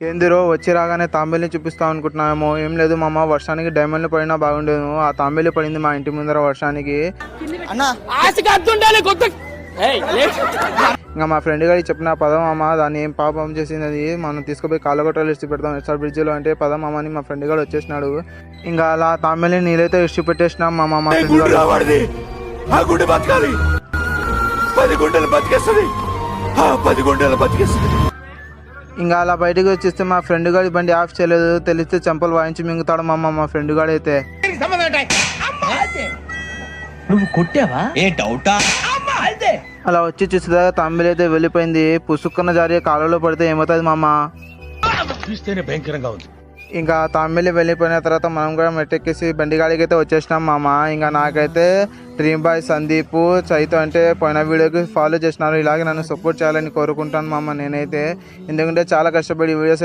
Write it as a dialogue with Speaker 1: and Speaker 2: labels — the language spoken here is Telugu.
Speaker 1: ఏందిరో వచ్చి రాగానే తాంబేలిని చూపిస్తాం అనుకుంటున్నామేమో. ఏం లేదు మామ, వర్షానికి డైమండ్లు పడినా బాగుండేది. ఆ తాంబేలి పడింది మా ఇంటి ముందర వర్షానికి. ఇంకా మా ఫ్రెండ్ గారికి చెప్పిన పదం అమ్మ, దాన్ని ఏం పాపం చేసింది, అది మనం తీసుకుపోయి కాళ్ళగొట్టలు ఇష్టి పెడతాం ఎస్ఆర్ బ్రిడ్జిలో అంటే పదం అమ్మ అని మా ఫ్రెండ్ గారు వచ్చేసినాడు. ఇంకా అలా తాంబేలిని నీళ్ళైతే ఇష్టి పెట్టేసినాం మా ఫ్రెండ్ గారు. ఇంకా అలా బయటకు వచ్చేస్తే మా ఫ్రెండ్ గారి బండి ఆఫ్ చేయలేదు. తెలిస్తే చెంపలు వాయించి మింగుతాడు మా ఫ్రెండ్ గారు అయితే.
Speaker 2: నువ్వు కొట్టావా? ఏ డౌటా?
Speaker 1: అలా వచ్చి చూసేదాకా తాంబేలి అయితే వెళ్ళిపోయింది. పుసుక్కున్న జారి కాలువలో పడితే ఏమవుతుంది మామ?
Speaker 2: చూస్తేనే భయంకరంగా ఉంది.
Speaker 1: ఇంకా తాంబేలి వెళ్ళిపోయిన తర్వాత మనం కూడా మెట్టెక్కేసి బండి గాడికి అయితే వచ్చేసినాం మామ. ఇంకా నాకైతే డ్రీమ్ బాయ్ సందీప్ చైతో అంటే పోయిన వీడియోకి ఫాలో చేసినారు. ఇలాగే నన్ను సపోర్ట్ చేయాలని కోరుకుంటాను మామ నేనైతే. ఎందుకంటే చాలా కష్టపడి వీడియోస్